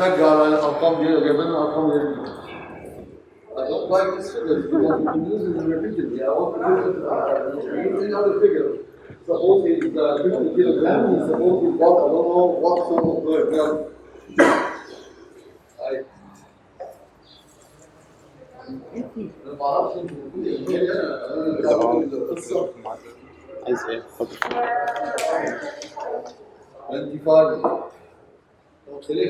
محتاج على الارقام دي جايب لنا ارقام دي. I don't like this figure. You can use it repeatedly. I want to use it any other figure. Suppose it's 50 kilograms. Suppose it's what I don't know what sort of bird. ما اعرفش انت عايز ايه؟ اتفضل. 25 خليه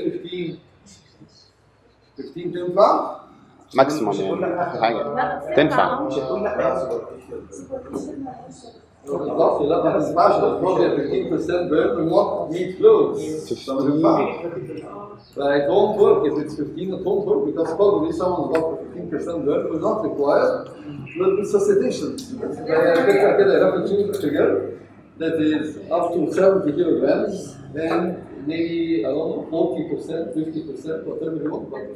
15 تنفع؟ ماكسيموم يعني حاجه تنفع. مش هتقول لا. بالظبط لا ما تسمعش الفلويد 15% burn will not need fluids. ما ينفعش. It won't work if it's 15. It won't work because probably someone's got 15% burn will not require fluid resuscitation. كده you have to choose a figure that is up to 70 kilograms and maybe I don't know 40%, 50%, whatever you want. But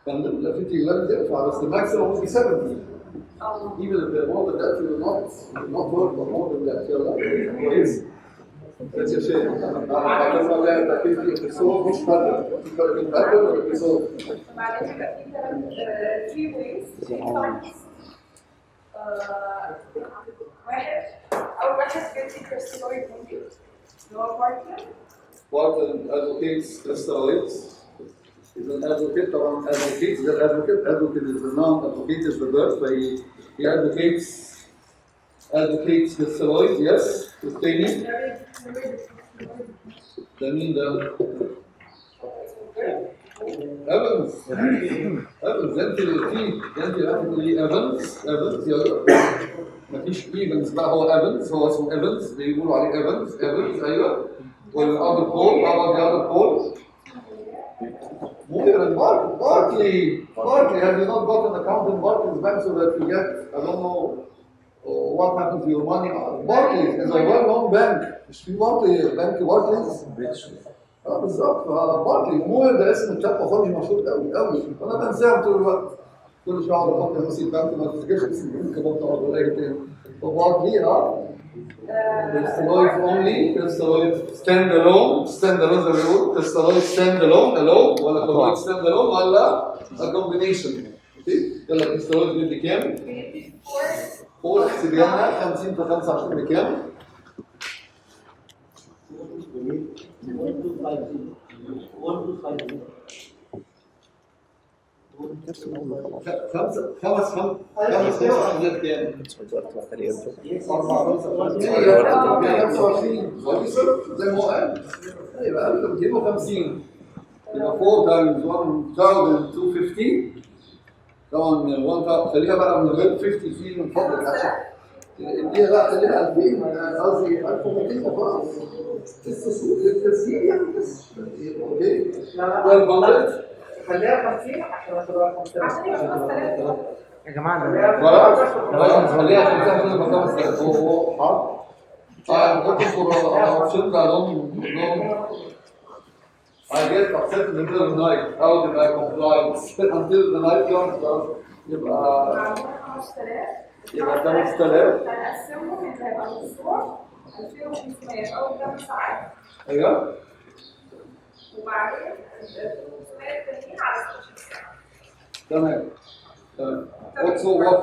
لا 50 kilograms ينفع بس the maximum will be 70. Even if they're more than that, you will not work for more than that. كويس. That's a shame. لما لا تكفي الصوت مش فاضي. يقدر يتأكد ولا بيصوت. بعدين يبقى في 3 ways 3 times. واحد أول واحد بيدي كريستالويد ممكن اللي هو بارتنر. Barton advocates crystalloids. Is an advocate طبعا advocates that advocate is the noun, advocate is the verb. He advocates crystalloids, yes. الثاني ده مين ده؟ Evans. Evans انت اللي فيه انت هتقولي Evans يلا مفيش ايفنز بقى هو ايفنز هو اسمه ايفنز بيقولوا عليه ايفنز ايوه والأبر بول أبر بول ممكن Barclay have you not got an account in Barclays bank so that you get I don't know what happens to your money Barclays is a well-known bank مش في بنك Barclays بالظبط Barclays مو ده اسم بتاعه خالص مشهور قوي انا بنساه طول الوقت كل شويه اقعد افكر نفسي البنك ما تفتكرش اسم البنك برضه ولا اي تاني Barclays crystalloids only, crystalloids standalone زي ما بيقولوا crystalloids standalone alone ولا colloid standalone ولا a combination. يلا crystalloids بدي كام؟ 4 احسب لنا 50 في 25 بكام؟ 25 زي ما هو قال يبقى 250 يبقى 4 times 1250 طبعا خليها بقى من غير 50 فيه من فضلك عشان اديها بقى خليها 2000 قصدي 1200 وخلاص التسجيل يعني بس اوكي والبلد خليها 50 عشان اشتغل 5000 يا جماعه خلاص خليها 5000 هو حاضر ممكن اوبشن ده I get upset in the middle of the night. How did I comply? Until the night comes, يبقى 5000 هنقسمهم اللي هيبقى الاسبوع 2500 في اول 8 ساعات ايوه وبعدين 500 التانيين على 16 ساعة. تمام What sort of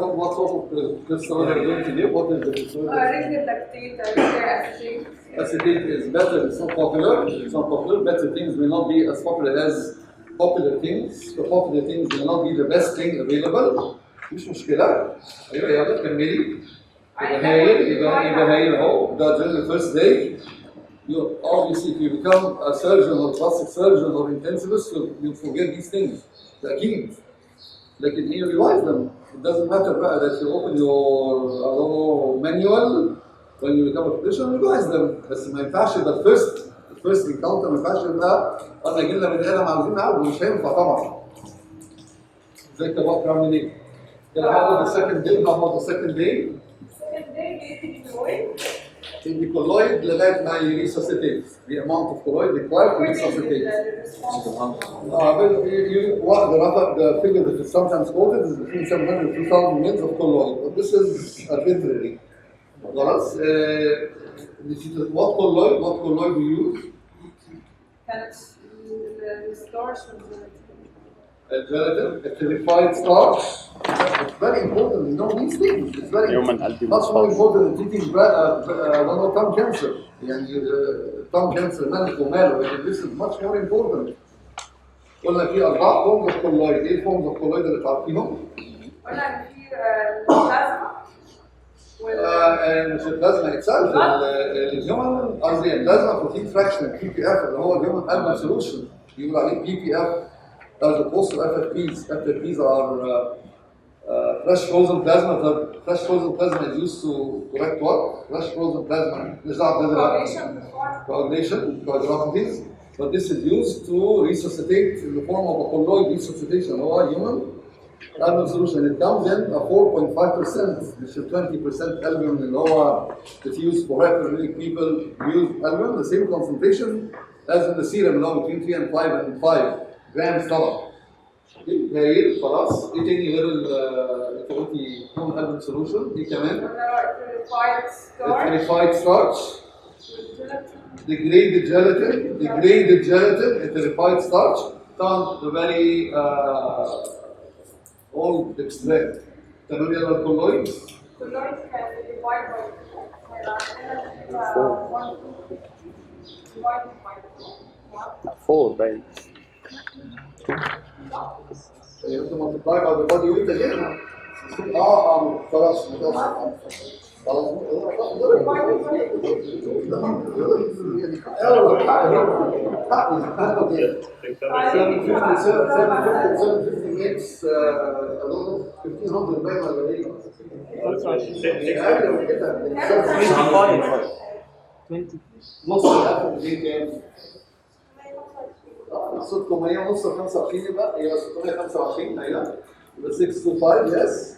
crystal are you going to give? What is the crystal? رجل لاكتيت acetate. Acetate is better. It's not popular. Better things may not be as popular as popular things. The popular things may not be the best thing available. مش مشكلة. أيوة يلا كملي. يبقى هايل أهو. ده during the first day. Obviously, if you become a surgeon or plastic surgeon or intensivist, you forget these things. أكيد. لكن you revise them. It doesn't matter that you open your manual when you become a physician, revise them. بس ما ينفعش ده first encounter ما ينفعش ده أنا جينا من هنا عاوزين نعالج مش هينفع طبعا. زي كده بعمل إيه؟ كده هاخد السكند داي هاخد السكند داي. The colloid لغاية ما resuscitate. The amount of colloid required to resuscitate. The figure that is sometimes quoted is between 700 and 2,000 mils of colloid. But this is arbitrary. خلاص. What colloid do you use? the starch and gelatin, a clarified starch. It's very important. You know these things. It's very Human algae much more phosphorus. important than treating tongue cancer. يعني tongue cancer مالك وماله. يعني this is much more important. قلنا في 4 forms of colloid. ايه forms of colloid اللي تعرفيهم؟ قلنا ان في البلازما مش البلازما itself. الهيومن قصدي البلازما بروتين فراكشن بي بي اف اللي هو الهيومن البوم سولوشن بيقول عليه بي بي اف. As opposed to FFPs. FFPs are fresh frozen plasma. The fresh frozen plasma is used to correct what? Fresh frozen plasma. Coagulation, coagulopathies. But this is used to resuscitate in the form of a colloid resuscitation. Or human albumin solution. It comes in a 4.5%, which is 20% albumin. And it's used for regularly people use albumin. The same concentration as in the serum, between 3 and 5 grams طبعا. هايل خلاص. ايه تاني غير انت قلتي human albumin solution؟ ايه كمان؟ Clarified starch. Degraded gelatin, a clarified starch. طبعا the very old extract. تمام يلا الكولويد. colloid can be divided by 4 باين. انت multiply by the body weight again. خلاص makes 1500 باين ولا ايه؟ 20 نص الألف دي كام؟ صوتكم هي نص 25 يبقى هي 625 ايوه يبقى 625 يس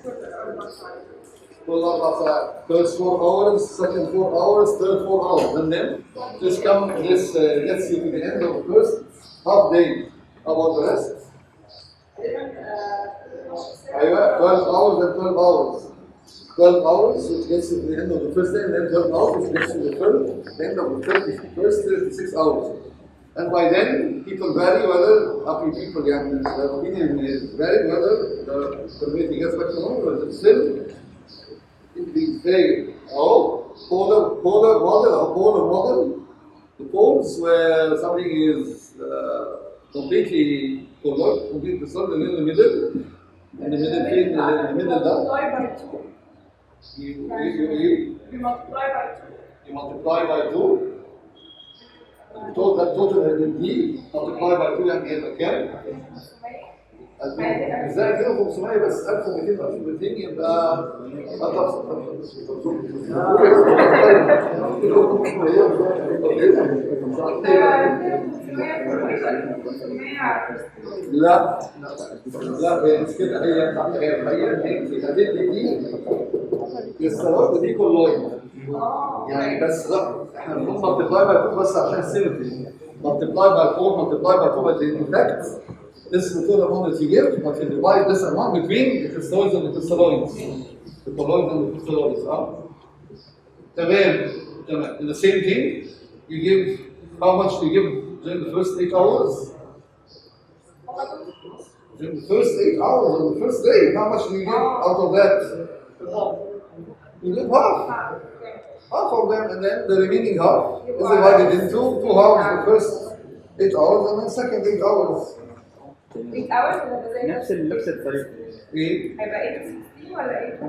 كل 4 ساعات first 4 hours second 4 hours third 4 hours and then this gets you to the end of the first half day. About the rest ايوه 12 hours and 12 hours 12 hours which gets you to the end of the first day and then 12 hours which gets you to the end of the first 36 hours. And by then, people vary whether, happy people, the opinion is vary whether the community gets back to normal or it's still in the very polar model, the poles where something is completely polar, completely solid, and in the middle down. You multiply by 2. Total D multiplied by 2 يعني يبقى كام؟ ازاي كده 500 بس 1200 1200 يبقى لا هي مش كده هي دي الصلاه دي كلها يعني بس لا احنا بنقول multiply by 2 بس عشان سيمتري multiply by 4 multiply by 2 but in fact this is the total amount that you give but you divide this amount between the crystalloids and the crystalloids the colloids and the crystalloids تمام in the same thing you give how much do you give during the first 8 hours during the first 8 hours on the first day how much do you give out of that you give half of them and then the remaining half is divided into 2 halves the first 8 hours and then second 8 hours 8 hours ولا نفس الطريقه. ايه؟ هيبقى 8 ولا 8 هو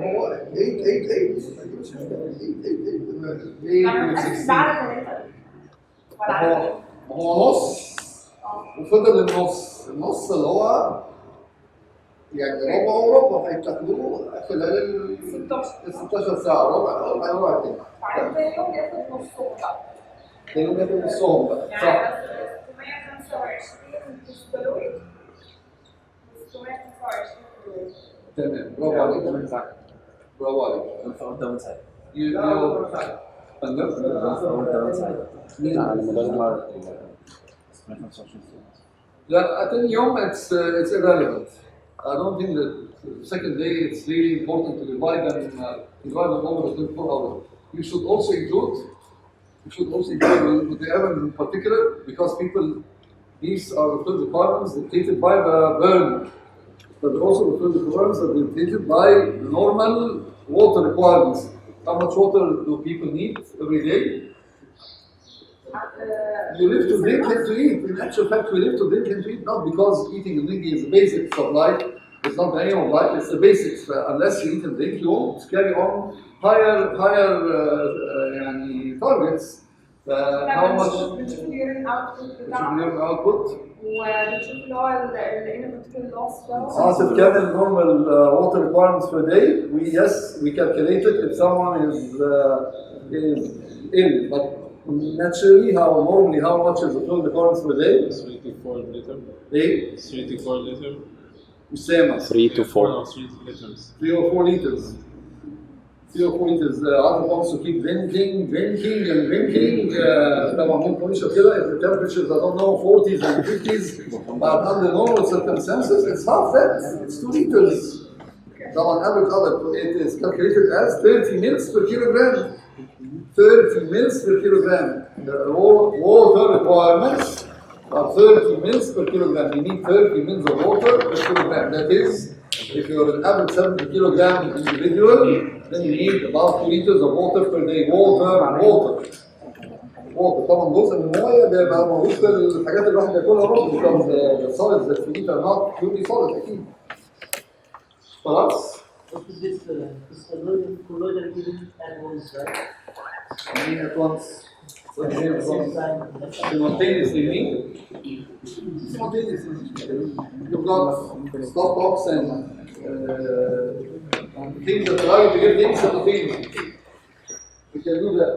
8 هو نص وفضل النص اللي هو يعني ربع هيتاخدوه خلال 16 ساعة ربع تاني. تاني يوم ياخد نصهم بقى. تاني يوم ياخد نصهم بقى صح. يعني 625 كريستالويد 625 تمام برافو عليك. برافو عليك. على مدار I think يوم it's irrelevant. I don't think that the second day it's really important to divide them over the 24 hours. You should also include with the evidence in particular because people These are the fluid requirements dictated by the burn, but also the fluid requirements are dictated by normal water requirements. How much water do people need every day? You live to drink and to eat. In actual fact, we live to drink and to eat, not because eating and drinking is the basics of life. It's not the aim of life, it's the basics. Unless you eat and drink, you won't carry on higher targets. How much بنشوف اليورين اوتبوت your output? وبنشوف اللي هو الانفنتوري لوس ده Asif Kevin, normal water requirements per day. We calculate it if someone is ill, but naturally, how much is the fluid requirements per day? 3 to 4 liters. 3 3 to 4 liters. same as 3 to 4. No, 3 liters. 3 or 4 liters. 3 or 4 liters. Asif wants to keep drinking. طبعا ممكن يشرب كده if the temperatures I don't know 40s and 50s, but under normal circumstances it's half that. It's 2 liters. طبعا average other it is calculated as 30 mils per kilogram. 30 mils per kilogram. The water requirements are 30 mils per kilogram. You need 30 mils of water per kilogram. That is, if you're an average 70 kilogram individual, then you need about 2 liters of water per day. Water. طبعا جزء من الميه بيبقى موجود في الحاجات اللي الواحد بياكلها برضه because the solids that we eat are not purely solid اكيد. خلاص؟ This colloidal given at once, right? I mean at once. Simultaneously, you mean? Simultaneously. You've got stop box and things that allow you to get things simultaneously. We can do that.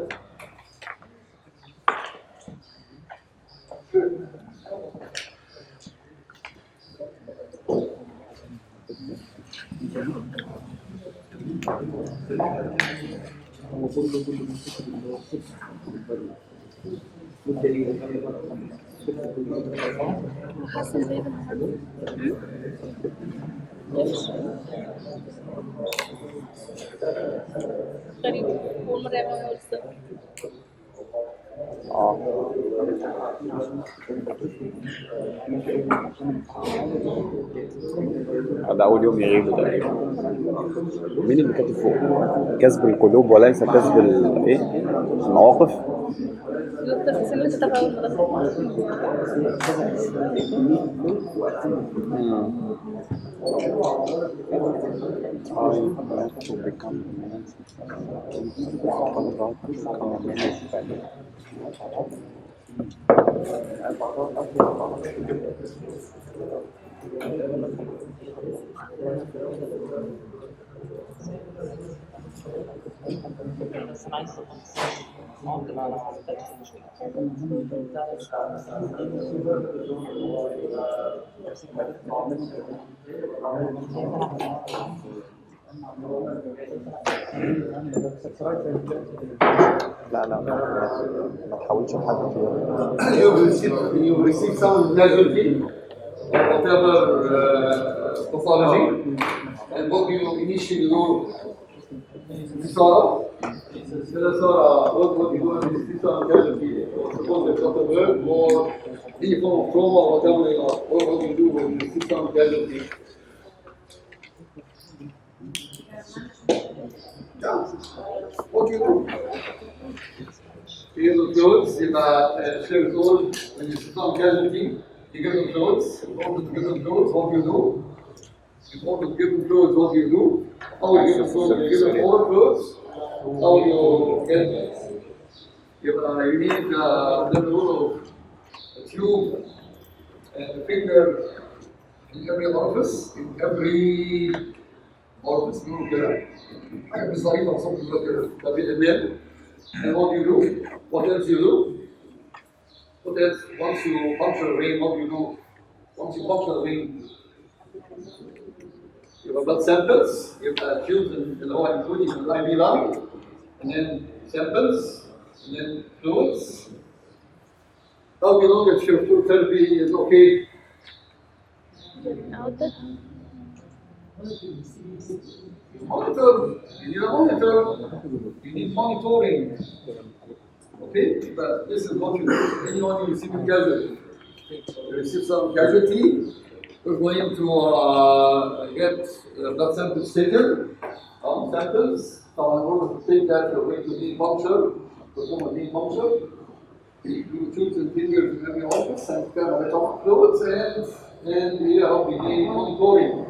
غريب أول مرة يعملوا لسه ده أول يوم يعيدوا تقريبا. مين اللي كاتب فوق؟ كسب القلوب وليس كسب المواقف. دكتور حسين اللي كتب أول مرة لا ما تحاولش لحد فيها. You've received some casualty, whatever pathology, and what you initially do. Sarah, what you do when you see some casualty, suppose they've got a burn or any form of trauma or whatever they are, what do you do when you see some casualty? Yeah. What do you do? You give them clothes, share all, when you see some casualty, you give them clothes, in order to give them clothes, what do you do? In order to give them clothes, what do you do? How you give them clothes? You give them all clothes, how you get them? You need the rule of a tube and a finger in every orifice, نقول كده حاجه مش ظريفه بصوت كده ده بالإيمان. And what do you do? What else you do? What else? Once you puncture a vein, what do you do? Once you puncture a vein, you have blood samples, you have tubes اللي هو including the IV line, and then samples, and then fluids. How do you know if your fluid therapy is okay? Monitor. You need a monitor. You need monitoring. Okay? But this is what you do. Anyone you receive in casualty. We receive some casualty. We're going to get blood samples taken. Samples. So in order to take that, we're going to need puncture. Perform a knee puncture. You choose the fingers in every office and scan electronic fluids and we are beginning monitoring.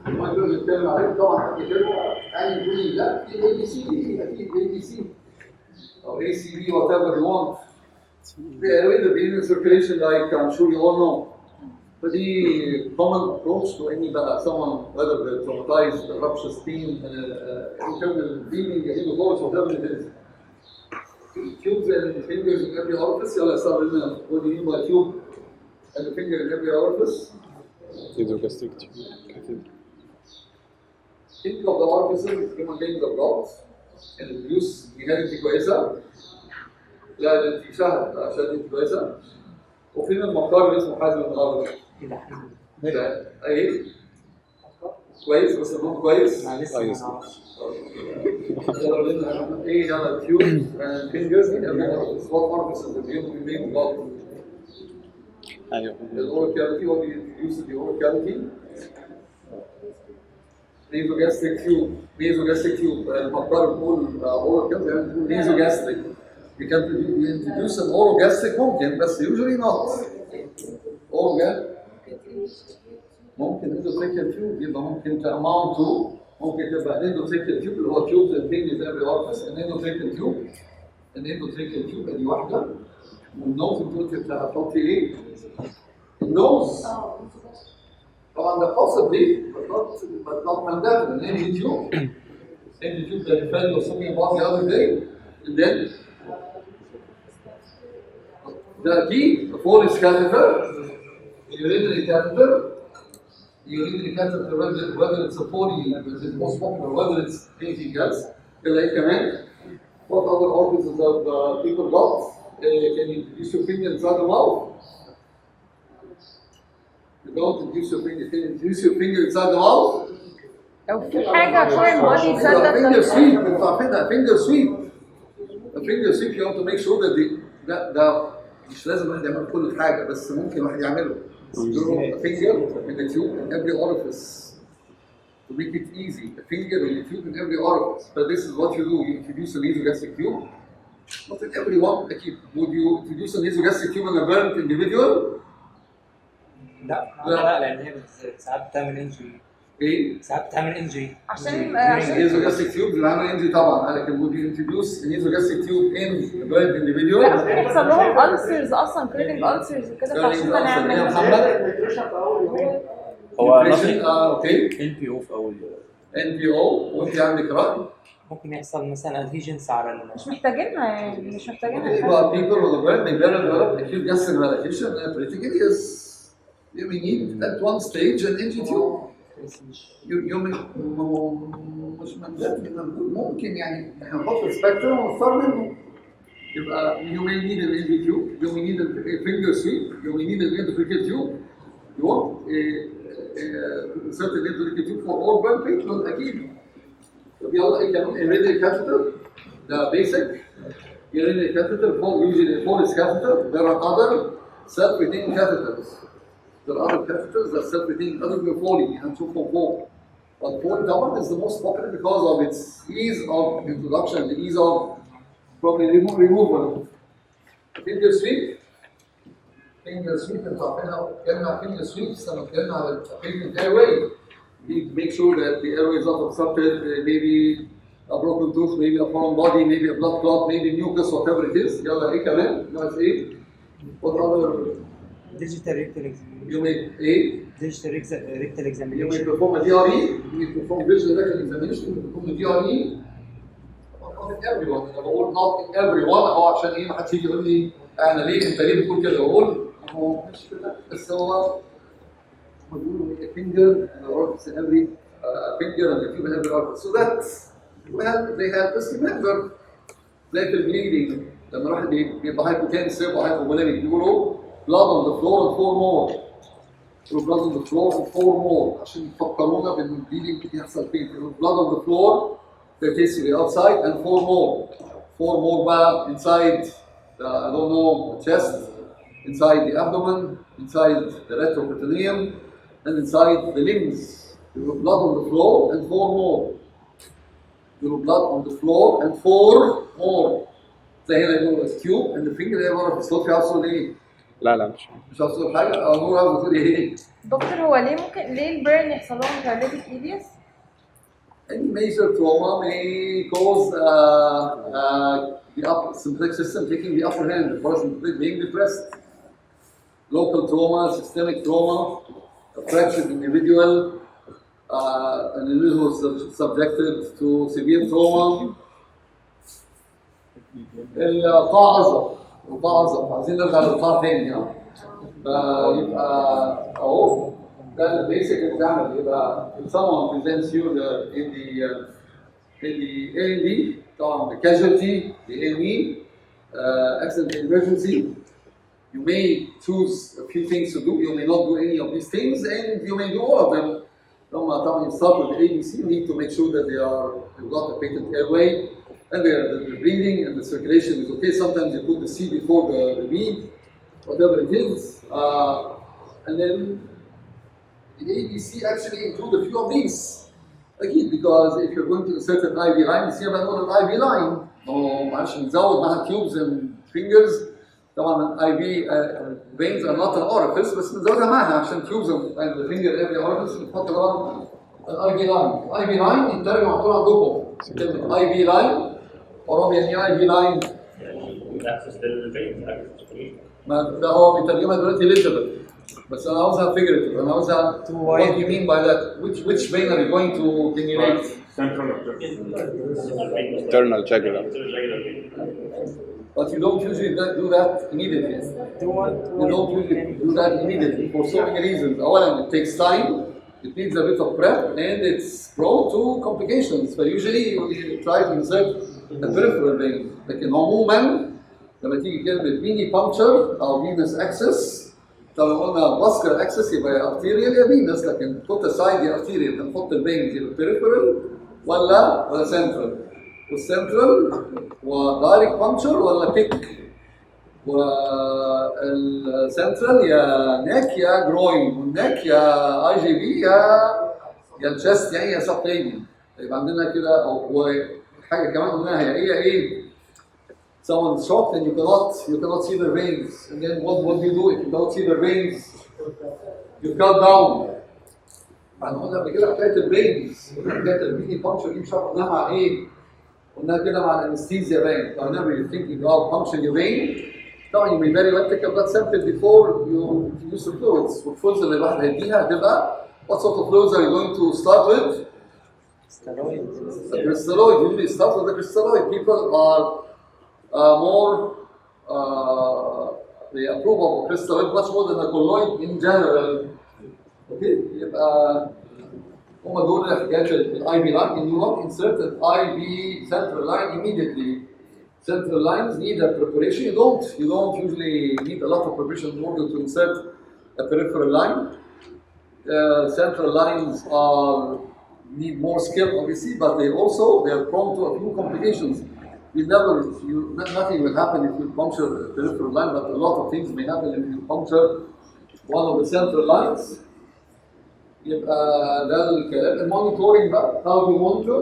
ما يقدر يتكلم عليه طبعا قبل كده يعني يقول لي لا في اي بي سي اكيد اي بي سي or ACV, whatever you want. The airway, the breathing circulation, like I'm sure you all know. But the common approach to any someone, whether they're traumatized, ruptured spleen, internal bleeding, hemorrhage, whatever it is. Tubes and fingers in every orifice. Yalla, start with what do you mean by tube and the finger in every orifice? Esogastric tube. Think of the orifices containing the blocks and reduce جهاز كويسة. لا ده انت شهر عشان انت كويسة. وفينا المقدار اللي اسمه حازم الغرب. ده ايه؟ كويس بس المهم كويس. ايه يلا tubes and fingers in every orifice. What orifices do you mean about? ايوه. The oral cavity, what do you use in the oral cavity? Nasogastric tube, المقدار بنقول oral cavity يعني بنقول nasogastric. You can introduce an orogastric ممكن بس usually not. ممكن endotracheal tube يبقى ممكن amount to ممكن تبقى endotracheal tube اللي هو tubes and fingers every orifice and endotracheal tube ادي واحدة. والنوز بتقول هتحطي ايه؟ النوز. طبعا ده possibly but not mandatory an empty tube that a friend was talking about the other day and then the key, the Foley's catheter, urinary catheter, whether it's a Foley, which is most popular, whether it's anything else, like what other orifices have people got? Can you introduce your finger inside the mouth? You don't introduce your finger. Can you introduce your finger inside the mouth? لو في حاجة foreign body تصدق finger sweep. It's a finger sweep. A finger sweep you have to make sure that ده مش لازم الواحد يعمل كل حاجة بس ممكن الواحد يعمله. A finger in the tube in every orifice. To make it easy, a finger in the tube in every orifice. But this is what you do. You introduce a nasogastric tube. Not in everyone. Would you introduce a nasogastric tube in a burnt individual? لا لان هي ساعات بتعمل انجري. ايه؟ ساعات بتعمل انجري. عشان nasogastric tube بيعمل انجري طبعا لكن would you introduce a nasogastric tube in a burnt individual? لا بيحصل لهم ulcers اصلا كرينينج ulcers وكده فعشان نعمل هو اوكي NPO في اول NPO وانت عندك رأي؟ ممكن يحصل مثلا adhesions على مش محتاجينها يعني مش محتاجينها. But people with a burnt they develop acute gastric relocation and pretty hideous. You may need at one stage an NG tube. مش ممكن يعني احنا نحط السبكترم ونختار منه. يبقى you may need an NG tube, you may need a finger sweep, you may need an endotracheal tube. You want a certain endotracheal tube for all burn patients أكيد. طب يلا إيه كمان urinary catheter ده basic. Urinary catheter for usually a Foley's catheter. There are other self-retaining catheters. There are other catheters that self-retaining other than Foley and so forth. But Foley one is the most popular because of its ease of introduction, the ease of probably removal. Finger sweep. Finger sweep and finger sweeps and finger airway. You need to make sure that the airway is not obstructed, maybe a broken tooth, maybe a foreign body, maybe a blood clot, maybe mucus, whatever it is. يلا ايه كمان؟ ناقص ايه؟ What other? digital rectal examination. You make ايه؟ digital rectal You may examination. perform a DRE, you may perform visual rectal examination, you may perform a DRE. Not in everyone, أنا بقول not in everyone أهو عشان إيه ما حدش يجي يقول لي أنا ليه أنت ليه بتقول كده؟ بقول هو مش كده بس هو بيقولوا a finger and a orifice in every finger and a tube in every orifice. So that's well they have just remember زي في البليدنج لما الواحد بيبقى hypotensive أو hypovolemic بيقولوا blood on the floor and 4 more. blood on the floor and 4 more عشان يفكرونا بان البليدنج بيحصل فين. blood on the floor that is to the outside and 4 more. 4 more بقى inside I don't know the chest inside the abdomen, inside the retroperitoneum, and inside the limbs. There will be blood on the floor and 4 more. There will be blood on the floor and 4 more. زي هنا يقولوا tube and the finger هي ورا في الصوت يحصل ايه؟ لا مش هحصل حاجه. نور عاوز تقول ايه؟ دكتور هو ليه البرن يحصل لهم paralytic ileus؟ Any major trauma may cause the upper sympathetic system taking the upper hand, the parasympathetic being depressed. Local trauma, systemic trauma, a fractured individual, an individual subjected to severe trauma. القاع أصغر، عايزين نرجع للقاع تاني يعني. يبقى أهو ده البيسك example. يبقى if someone presents you in the A&E طبعا the casualty, the A&E, accident and emergency, you may choose a few things to do, you may not do any of these things, and you may do all of them. طبعا you start with the ABC, you need to make sure that they've got a patent airway, and the breathing and the circulation is okay. Sometimes you put the C before the B, whatever it is, and then the ABC actually include a few of these. Again, because if you're going to insert an IV line, you see about an IV line. معلش نزود معها tubes and fingers. طبعا IV veins are not an orifice, بس نزودها معها عشان tubes and the finger every orifice نحط طبعا an IV line. IV line يترجم على طول عندكم كلمة IV line. قرابة يعني IV line. access للفين ما ده هو بيترجمها دلوقتي literal. بس أنا عاوزها figurative. أنا عاوزها what do you mean by that? Which vein are you going to stimulate? internal jugular. But you don't usually do that immediately. You don't usually do that immediately for so many reasons. أولاً it takes time, it needs a bit of prep, and it's prone to complications. So usually we try to insert a peripheral vein. لكن عموماً لما تيجي كلمة veni puncture أو venous access، طبعاً قلنا vascular access يبقى arterial يا venous، لكن put aside the arterial نحط الveins يبقى peripheral ولا central. والcentral ودايركت puncture ولا pick. والcentral يا neck يا groin، والneck يا IJV يا chest يعني يا subclavian. يبقى عندنا كده. وحاجة كمان قلناها هي ايه؟ Someone's shocked and you cannot see their veins. And then what do you do if you don't see their veins? You cut down. قلنا قبل كده حكاية الفينز، حكاية الفيني بانكشر دي مش عارف قلناها مع ايه؟ قلناها كده مع الانستيزيا باين. whenever you think about puncturing your vein، طبعا you may very well take a blood sample before you use the fluids. والفلويدز اللي الواحد هيديها هتبقى what sort of fluids are you going to start with? The crystalloid. Usually start with the crystalloid. People are more they approve of crystalloid much more than the colloid in general. Okay, يبقى هما دول حكايات الاي بي لاين. You not insert an IV central line immediately. Central lines need a preparation. You don't usually need a lot of preparation in order to insert a peripheral line. Central lines need more skill obviously, but they are prone to a few complications. Nothing will happen if you puncture the peripheral line, but a lot of things may happen if you puncture one of the central lines. يبقى ده الكلام. المونيتورنج بقى how do you monitor؟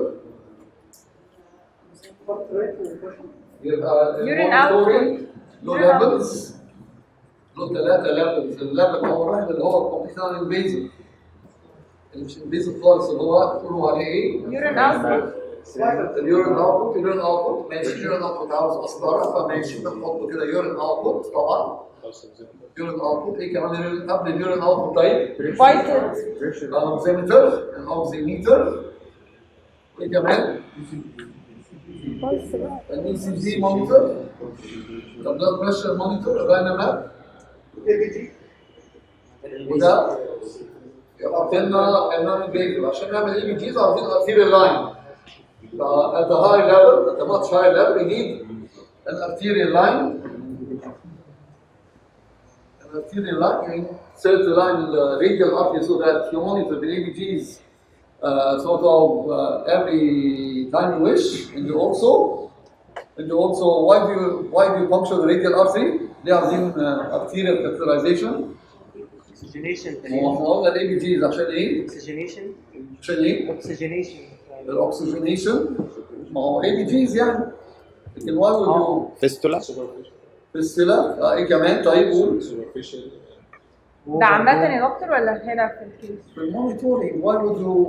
يبقى المونيتورنج له ليفلز، له 3 ليفلز. الليفل اول واحد اللي هو الكومبليت انفيزيف، اللي مش انفيزيف خالص، اللي هو تقولوا عليه ايه؟ urine output. اليورين اوتبوت ماشي. اليورين اوتبوت عاوز قسطره فماشي بنحط كده يورين اوتبوت. طبعا يورين اوتبوت ايه كمان قبل اليورين اوتبوت؟ طيب Vital. اوكسيمتر، الاوكسيمتر. ايه كمان؟ الاي سي جي مونيتور، البلاد بريشر مونيتور، الريناماب. وده يبقى بتاعنا بيجي عشان نعمل اي بي جيز عاوزين arterial line. At a high level, at a much higher level, we need an arterial line. An arterial line, you insert the line in the radial artery so that you monitor the ABGs sort of every time you wish. And you also, why do you puncture the radial artery? ليه عاوزين arterial catheterization؟ oxygenation هو احنا قلنا الاي بي جيز عشان ايه؟ oxygenation عشان ايه؟ oxygenation الاكسجينيشن. ما هو اي بي جيز يعني. لكن واي ويل فيستولا فيستيلا ايه كمان؟ طيب قول. Superficial. ده عامة يا دكتور ولا هنا في الكيس؟ في المونيتورنج why would you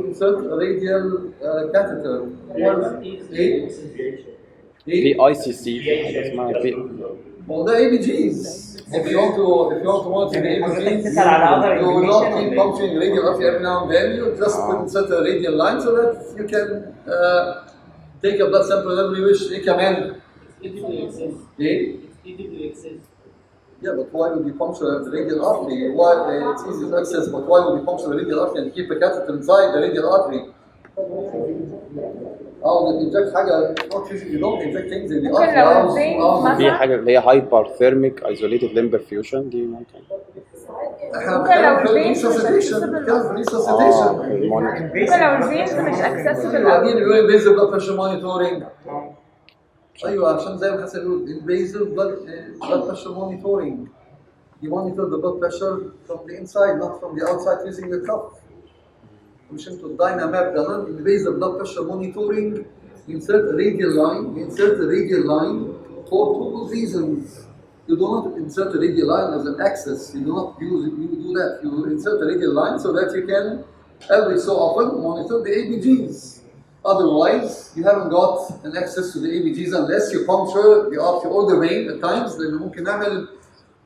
insert a radial catheter؟ ايه؟ في ايه؟ اي سي سي في حاجه اسمها في ما هو ده اي بي جيز. If you want to monitor the ABGs, تسأل على other you will not keep information. puncturing radial artery every now and then. You just insert a radial line so that you can take a blood sample whenever you wish. ايه كمان؟ Easy to access. ايه؟ Easy to access. Yeah, but why would you puncture the radial artery? Why it's easy to access, but why would you puncture the radial artery and keep a catheter inside the radial artery? Oh, they inject حاجة not usually you don't inject things in the ممكن artery. لو الفين في حاجه اللي هي هايبر ثيرميك ايزوليتد لمبر فيوجن دي ممكن احنا ممكن لو بنتكلم في الفين resuscitation. مش بنتكلم في المونيتور ممكن لو الفين مش accessible بعدين أوي. بيقول invasive blood pressure monitoring. ايوه عشان زي ما حسن بيقول invasive blood pressure monitoring. You monitor the blood pressure from the inside, not from the outside using the cuff. مش انتوا الدايناماب ده non-invasive blood pressure monitoring. You insert a radial line. You insert a radial line for two good reasons. You do not insert a radial line as an access. You do not use it. You do that. You insert a radial line so that you can every so often monitor the ABGs. Otherwise, you haven't got an access to the ABGs unless you puncture the artery or the vein at times. لأن ممكن نعمل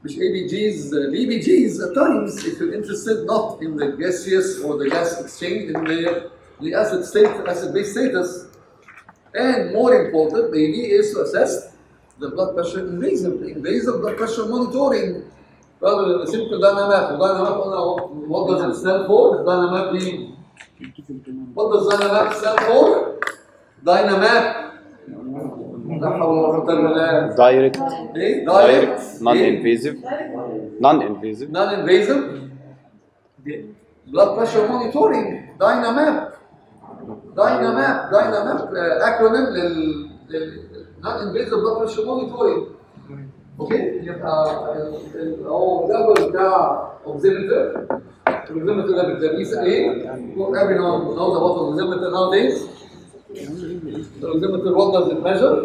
مش ABGs, BBGs at times if you're interested not in the gaseous or the gas exchange, in the acid-base status. And more important, maybe, is to assess the blood pressure invasive blood pressure monitoring. Rather than a simple dynamap. What does it stand for? Dynamap being. What does dynamap stand for? Dynamap. لا حول ولا قوة إلا بالله. دايركت إيه؟ دايركت نون إيه؟ انفيزيف نون انفيزيف Non-invasive blood pressure monitoring. Dynamap. Dynamap acronym non-invasive blood pressure monitoring. Okay? يبقى هو level بتاع oximeter. Oximeter ده بتقيس ايه؟ Everyone knows about oximeter nowadays. The oximeter, what does it measure?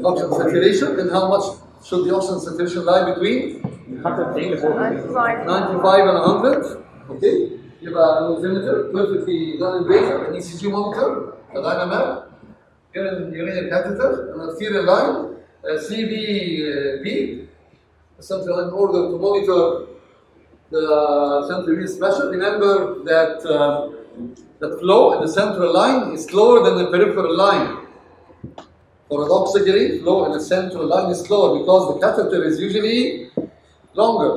Oxygen saturation, and how much should the oxygen saturation lie between? 95 and 100. Okay? يبقى an oximeter, perfectly non-invasive, an ECG monitor, a dynamap, urinary catheter, an arterial line, a CVV, central line in order to monitor the central venous pressure. Remember that the flow in the central line is slower than the peripheral line. Paradoxically, flow in the central line is slower because the catheter is usually longer.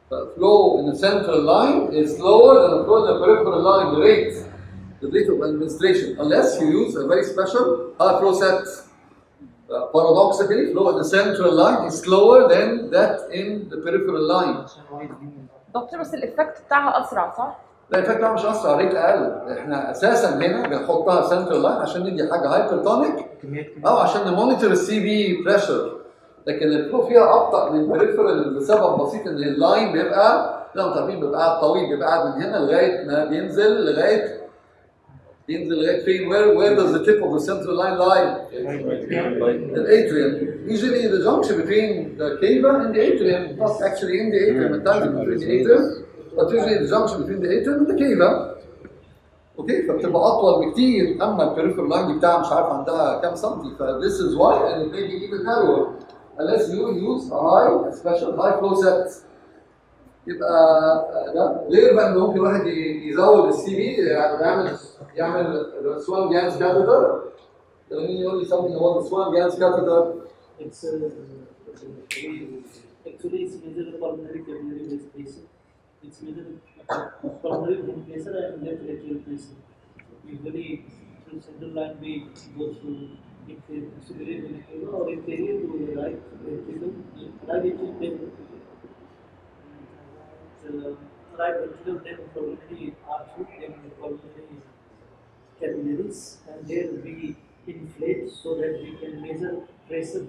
The flow in the central line is slower than the flow in the peripheral line, the rate of administration, unless you use a very special high flow set. Paradoxically, flow in the central line is slower than that in the peripheral line. دكتور بس الإفكت بتاعها أسرع صح؟ لا الفكرة مش أسرع، ريت أقل. إحنا أساساً هنا بنحطها سنترال لاين عشان ندي حاجة هايبرتونيك أو عشان نمونيتور السي في بريشر. لكن الفلو فيها أبطأ من البريفرال لسبب بسيط إن اللاين بيبقى زي ما تعرفين بيبقى قاعد طويل، بيبقى قاعد من هنا لغاية ما بينزل لغاية فين؟ Where does the tip of the central line lie? The atrium. Usually the junction between the cava and the atrium, not actually in the atrium, at times between the atrium, but usually the junction between the atrium and the cava. Okay, فبتبقى أطول بكتير. أما البريفرال لاين بتاعها مش عارف عندها كام سنتي. This is why, and it may be even narrower, unless you use a special high flow set. يبقى ده غير بقى ان ممكن واحد يزود السي في، يعني يعمل سوان جانس كاتيتر. مين يقول لي something about the swan gans catheter? It's actually it's measured pulmonary capillary pressure. It's measured pulmonary pressure and left atrial pressure. Usually through central line we go through superior vena or inferior to the right atrial vein. Right atrial then pulmonary artery, then pulmonary capillaries, and there we inflate so that we can measure pressure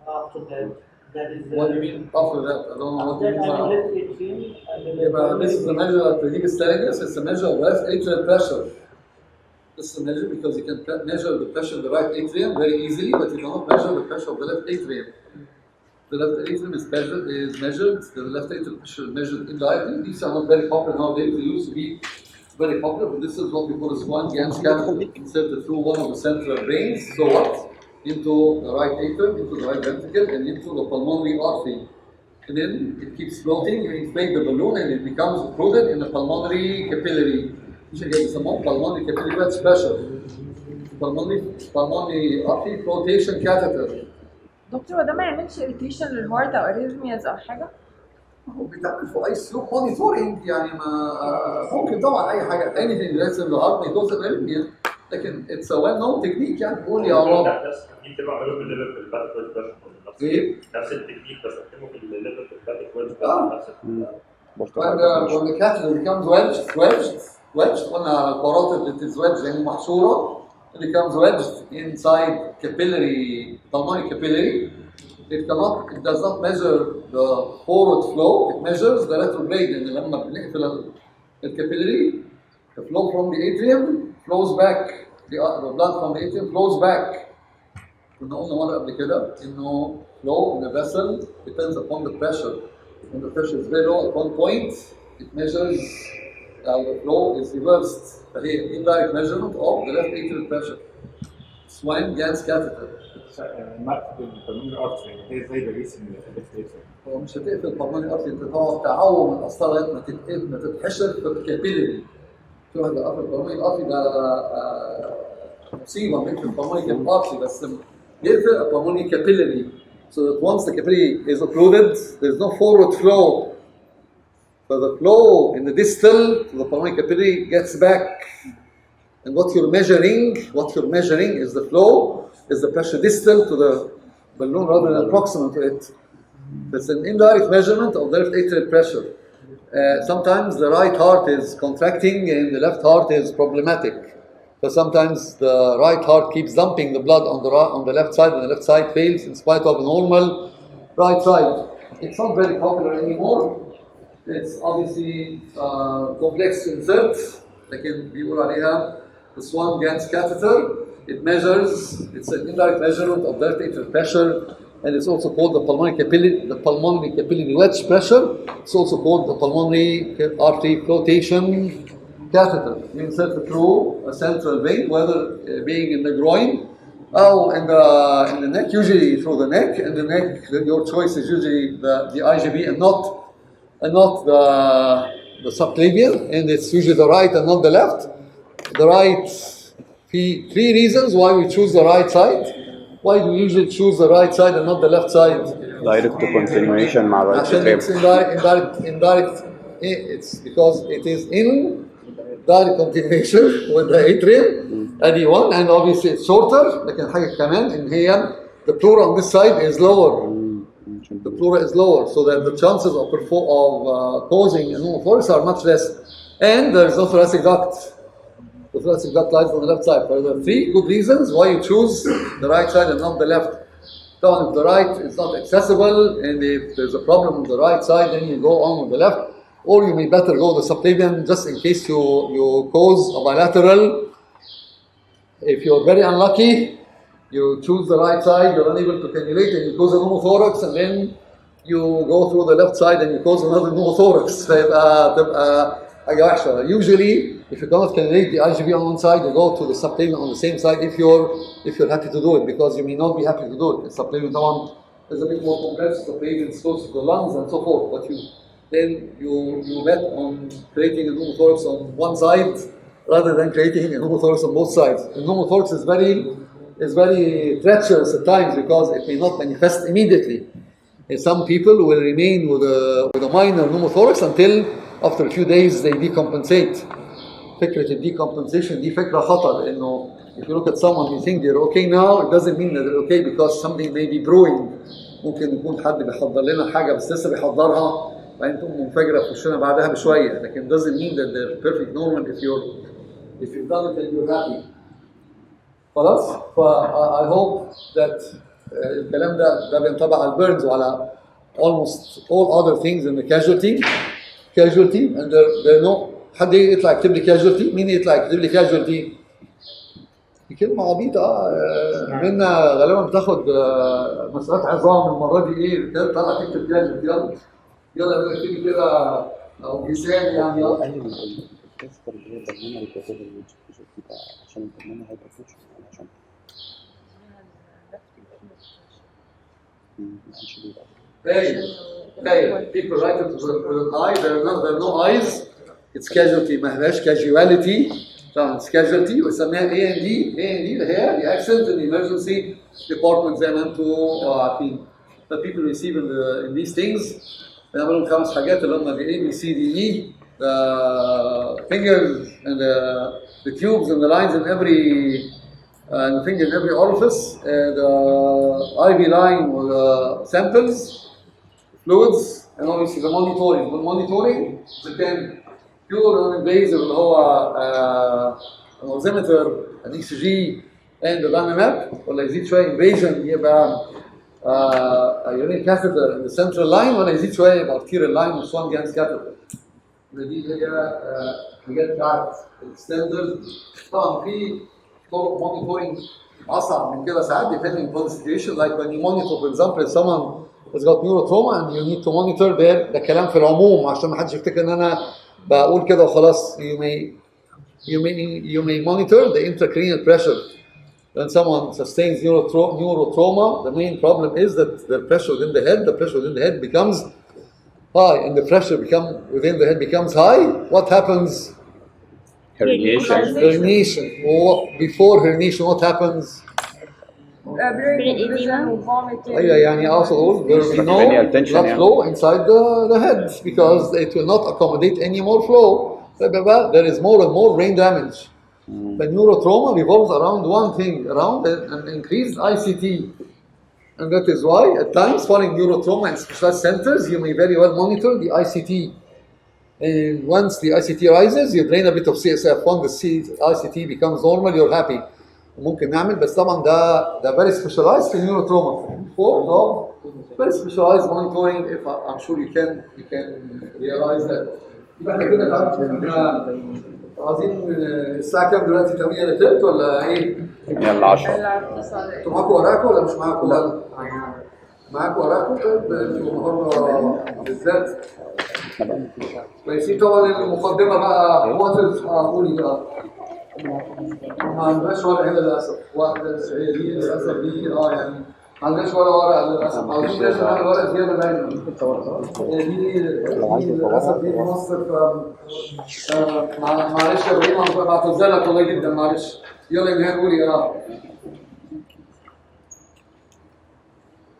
after that. That is the. What do you mean after that? I don't know what you That mean I by left atrium and the yeah, but this is a measure that Pradeep is telling us. It's a measure of left atrial pressure. This is a measure because you can measure the pressure of the right atrium very easily, but you cannot measure the pressure of the left atrium. The left atrium is measured, the left atrial pressure is measured indirectly. These are not very popular nowadays. They used to be very popular, but this is what we call a swan Ganz catheter. Inserted through one of the central veins, so what? Into the right atrium, into the right ventricle, and into the pulmonary artery. And then it keeps floating, you inflate the balloon, and it becomes occluded in the pulmonary capillary. Which again is a pulmonary capillary wedge pressure. Pulmonary artery flotation catheter. دكتور ده ما يعملش irritation للهارت او arrhythmias او حاجه؟ هو بيتعمل في اي سلوك مونيتورنج يعني ما ممكن طبعا اي حاجه anything that's in the heart may cause an arrhythmia لكن it's a well known technique يعني بقول يا رب نفس التكنيك اللي بعمله في الليفر في الباتيك ويدج بريشر ايه نفس التكنيك بستخدمه في الليفر في الباتيك ويدج نفس when the catheter becomes wedged قلنا البارات اللي بتتوedged يعني محشوره it becomes wedged inside pulmonary capillary. It does not measure the forward flow, it measures the retrograde. And لما بنقفل الكابيلاري the flow from the atrium flows back, the blood from the atrium flows back. كنا قلنا مرة قبل كده إنه flow in a vessel depends upon the pressure. When the pressure is very low at one point, it measures the flow is reversed. فهي indirect measurement of the left atrial pressure. Swan Ganz catheter. مقفل البلمونري ارتري هي زي الريسم اللي في الفيتر. هو مش هتقفل البلمونري ارتري، انت تقعد تعوم الاصلا لغايه ما تتحشر في الكابيلري. شو هذا قفل البلمونري ارتري ده مصيبه مثل البلمونري ارتري بس يقفل البلمونري كابيلري. So that once the capillary is occluded, there is no forward flow. So the flow in the distal to the pulmonary capillary gets back. And what you're measuring is the flow, is the pressure distal to the balloon rather than proximal to it. It's an indirect measurement of the left atrial pressure. Sometimes the right heart is contracting and the left heart is problematic. So sometimes the right heart keeps dumping the blood on the left side and the left side fails in spite of a normal right side. It's not very popular anymore. It's obviously complex to insert. لكن بيقول عليها the Swan Ganz catheter. It measures, it's an indirect measurement of the left atrial pressure, and it's also called the pulmonary capillary wedge pressure. It's also called the pulmonary artery flotation catheter. You insert it through a central vein, whether being in the groin or in the neck, usually through the neck. And the neck, your choice is usually the IGB and not the subclavian, and it's usually the right and not the left. The right, three reasons why we choose the right side. Why do we usually choose the right side and not the left side? Direct continuation مع right عشان atrium. it's indirect. It's because it is in direct continuation with the atrium. ادي one, and obviously it's shorter. لكن حاجة كمان إن هي the pleura on this side is lower. The pleura is lower, so that the chances of causing a pneumothorax are much less. And there is no thoracic duct. The thoracic duct lies on the left side. There are three good reasons why you choose the right side and not the left. So if the right is not accessible, and if there's a problem on the right side, then you go on with the left. Or you may better go the subclavian just in case you cause a bilateral. If you're very unlucky, you choose the right side, you're unable to cannulate, and you cause a pneumothorax, and then you go through the left side and you cause another pneumothorax. تبقى حاجة وحشة. Usually, if you cannot cannulate the IGB on one side, you go to the subclavian on the same side if you're happy to do it, because you may not be happy to do it. The subclavian is a bit more complex. The subclavian is close to the lungs and so forth, but you bet on creating a pneumothorax on one side rather than creating a pneumothorax on both sides. The pneumothorax is very treacherous at times because it may not manifest immediately. And some people will remain with a minor pneumothorax until after a few days they decompensate. فكرة decompensation دي فكرة خطر إنه if you look at someone you think they're okay now, it doesn't mean that they're okay because something may be brewing. ممكن يكون حد بيحضر لنا حاجة بس لسه بيحضرها بعدين تقوم منفجرة في وشنا بعدها بشوية. لكن doesn't mean that they're perfect normal if you've done it and you're happy. خلاص؟ I hope that الكلام ده بينطبق على البيرنز وعلى almost all other things in the casualty and there no حد يطلع يكتب لي casualty. مين يطلع يكتب لي casualty؟ دي كلمة عبيطة. منا غالبا بتاخد مسألة عظام المرة دي ايه؟ طلع تكتب casualty. يلا اكتبي كده او لسان يعني. يلا الكاستر اللي هي برنامج الكتابة بتاع عشان البرنامج هيبقى فوش عشان Hey, people write it with an I, there are no I's. It's casualty, ما هياش casuality. طبعا it's casualty وسميها A&D اللي هي the accident in the emergency department زي ما انتوا عارفين. The people receive in these things بنعملهم 5 حاجات اللي هم A, B, C, D, E, the fingers and the tubes and the lines in every and the finger in every orifice, the IV line or the samples, fluids, and obviously the monitoring. The monitoring we can pure non-invasive اللي هو an oximeter, an ECG, and the Dynamap. ولا يزيد شوية invasion يبقى a urine catheter in the central line. ولا يزيد شوية يبقى arterial line و Swan-Ganz catheter. دي هي حاجات بتاعت الستاندرد. طبعا في طرق monitoring أصعب من كده ساعات depending on the situation. Like when you monitor, for example, if someone has got neurotrauma and you need to monitor there. ده كلام في العموم عشان ما حدش يفتكر ان انا بقول كده وخلاص. You may monitor the intracranial pressure. When someone sustains neurotrauma, the main problem is that the pressure within the head becomes high, and the pressure within the head becomes high. What happens? Herniation. Before herniation, what happens? أيوة يعني also there will be no blood flow inside the head because it will not accommodate any more flow. There is more and more brain damage. The neurotrauma revolves around one thing, around an increased ICT. And that is why at times following neurotrauma in specialized centers you may very well monitor the ICT. And once the ICT rises, you drain a bit of CSF. Once the ICT becomes normal, you're happy. ممكن نعمل بس طبعا ده very specialized in neurotrauma. For very specialized monitoring, if I'm sure you can realize that. يبقى احنا كده عايزين الساعة كام دلوقتي؟ 8 الا تلت ولا ايه؟ يلا 10. انتوا معاكم وراكم ولا مش معاكم؟ لا معاكم وراكم. طيب النهارده بالذات كويسين. طبعا المقدمة بقى قولي بقى. ما عندناش ورقة هنا للأسف. واحدة هي دي للأسف دي يعني ما عندناش ولا ورقة للأسف. عاوزين لازم نعمل ورقة زيادة دايما. دي للأسف دي في مصر. معلش يا إبراهيم أنا بعتذر لك والله جدا معلش. يلا نهاية قولي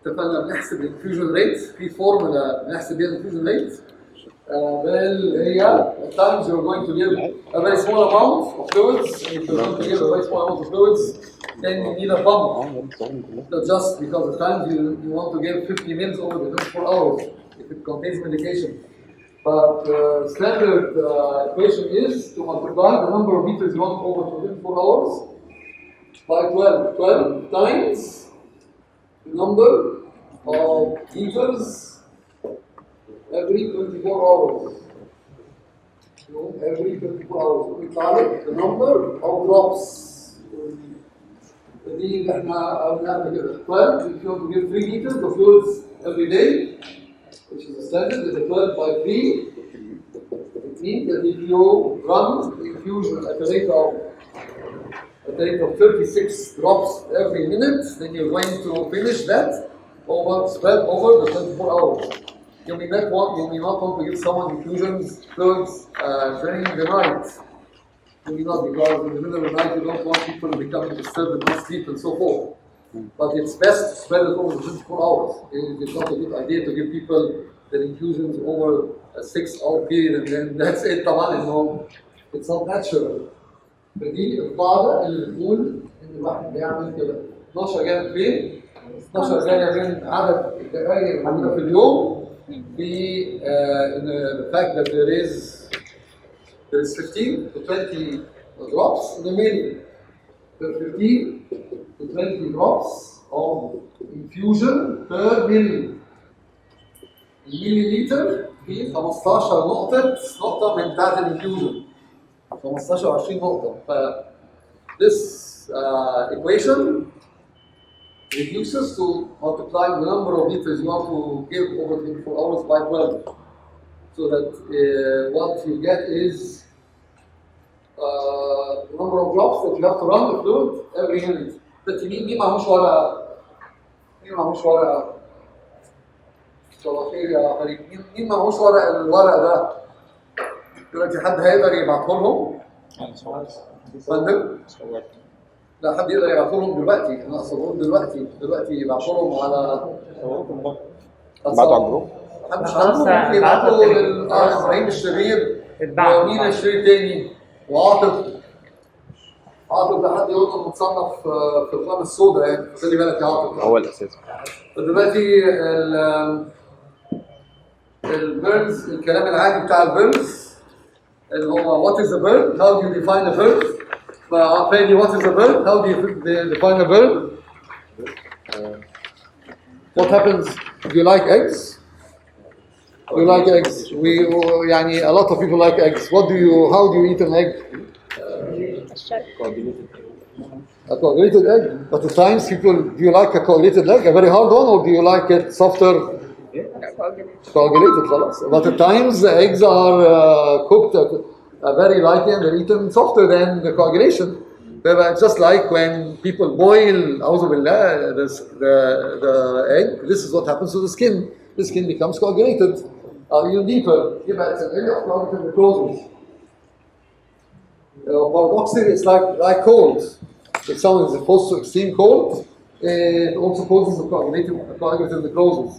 اتفقنا بنحسب الانفيوجن ريت في فورمولا بنحسب بيها الانفيوجن ريت. هي at times you're going to give a very small amount of fluids. If you're going to give a very small amount of fluids, then you need a pump. Not just because at times you want to give 50 mils over the 24 hours if it contains medication. But standard equation is to multiply the number of liters you want over 24 hours by 12. 12 times the number of liters every 24 hours. Every 24 hours. We call it the number of drops. دي اللي احنا قلناها كده. 12 if you want to give 3 liters of fluids every day, which is the standard, is 12 by 3. It means that if you run the infusion at a rate of 36 drops every minute, then you're going to finish that spread over the 24 hours. You may not want to give someone infusions, fluids during the night. You may not, because in the middle of the night you don't want people to become disturbed and not sleep and so forth. But it's best to spread it over the 24 hours. It's not a good idea to give people their infusions over a 6-hour period and then that's it. طبعا it's not natural. فدي القاعدة اللي بتقول إن الواحد بيعمل كده. 12 جاية فين؟ 12 جاية من عدد الدقائق اللي موجودة في اليوم. The fact that there is 15 to 20 drops in the middle. 15 to 20 drops of infusion per milliliter في 15 نقطة من بتاعت الانفيوجن 15 20 نقطة ف this equation reduces to multiplying the number of liters you want to give over 24 hours by 12 so that what you get is the number of drops that you have to run the fluid every minute. But مين معهوش ورقة؟ مين معهوش ورقة؟ خير يا فريق مين معهوش الورق ده؟ دلوقتي حد هيقدر يبعته لهم؟ فندم؟ لا حد يقدر يبعته لهم دلوقتي انا اقصد اقول دلوقتي يبعتوا لهم على بعتوا على الجروب مش عارف يبعتوا ابراهيم الشرير ومين الشرير تاني وعاطف ده حد يقول له متصنف في القائمه السوداء يعني خلي بالك يا عاطف هو الاساس دلوقتي البيرنز الكلام العادي بتاع البيرنز اللي هو what is a bird how do you define a bird فعفاني what is a bird how do you define a bird what happens do you like eggs you like eggs يعني a lot of people like eggs how do you eat an egg a coagulated egg but at times people do you like a coagulated egg a very hard one or do you like it softer coagulated خلاص but at times the eggs are cooked very lightly and they're eaten softer than the coagulation it's just like when people boil أعوذ بالله the egg this is what happens to the skin becomes coagulated even deeper يبقى it's an area of coagulated necrosis paradoxically it's like cold if someone is exposed to extreme cold it also causes a coagulated necrosis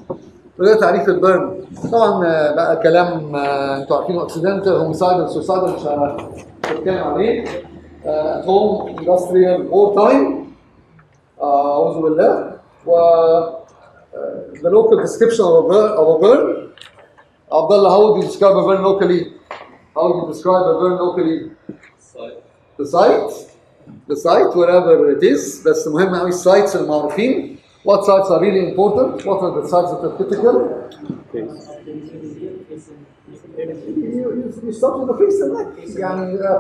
وده تعريف البرن طبعا بقى كلام انتوا عارفينه اكسيدنتال هوميسايدال سويسايدال مش هنتكلم عليه at home industrial war time أعوذ بالله و the local description of a burn Abdullah how would you describe a burn locally? How would you describe a burn locally? The site wherever it is بس مهم قوي السايتس المعروفين What sites are really important? What are the sites that are critical? You start with the face and neck.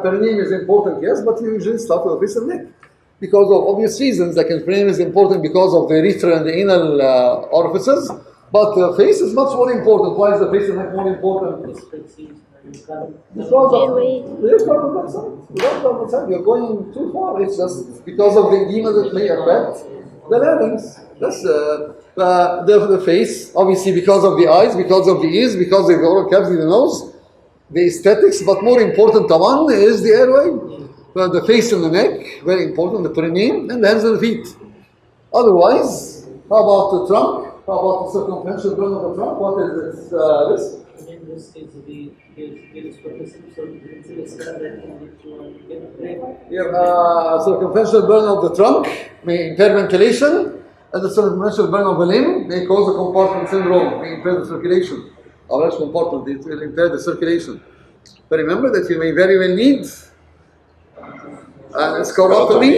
Perineum is important, yes, but you usually start with the face and neck. Because of obvious reasons, like perineum is important because of the urethra and the anal orifices, but the face is much more important. Why is the face and neck more important? Because of carbon dioxide. Without carbon dioxide, you're going too far. It's just because of the edema that may affect the larynx. That's the face, obviously because of the eyes, because of the ears, because of the oral cavity, the nose, the aesthetics, but more important one is the airway. The face and the neck, very important, the perineum, and the hands and the feet. Otherwise, how about the trunk? How about the circumferential burn of the trunk? What is its risk? Again, this is circumferential burn of the trunk may impair ventilation, and the circumferential burn of the limb may cause a compartment syndrome, may impair the circulation. Or less compartment, it will impair the circulation. But remember that you may very well need an escarotomy.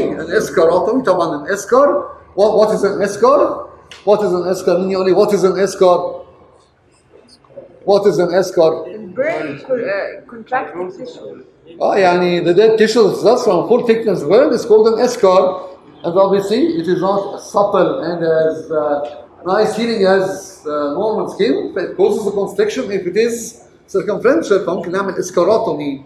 طبعا an escar. What is an escar? What is an escar? What is an escar? What is an escar? Burn contracted tissue. يعني the dead tissue that's from full thickness burn is called an escar, and obviously it is not as supple and as nice healing as normal skin, but it causes a constriction if it is circumferential. فممكن نعمل escarotomy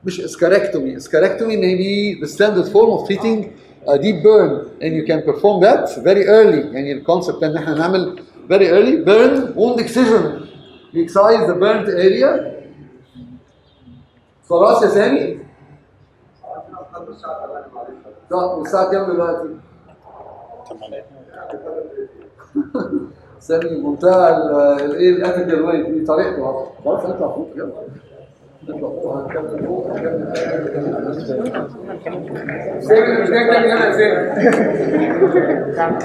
مش escarectomy. Escarectomy may be the standard form of treating a deep burn, and you can perform that very early. يعني الكونسبت ان احنا نعمل very early burn wound excision. You excise the burnt area. خلاص يا سامي؟ والساعة كام دلوقتي؟ سامي منتهى الايه الاتيكال واي دي طريقته خلاص اطلع فوق يلا اطلع فوق هنكمل فوق سامي مش جاي تاني هنا يا سامي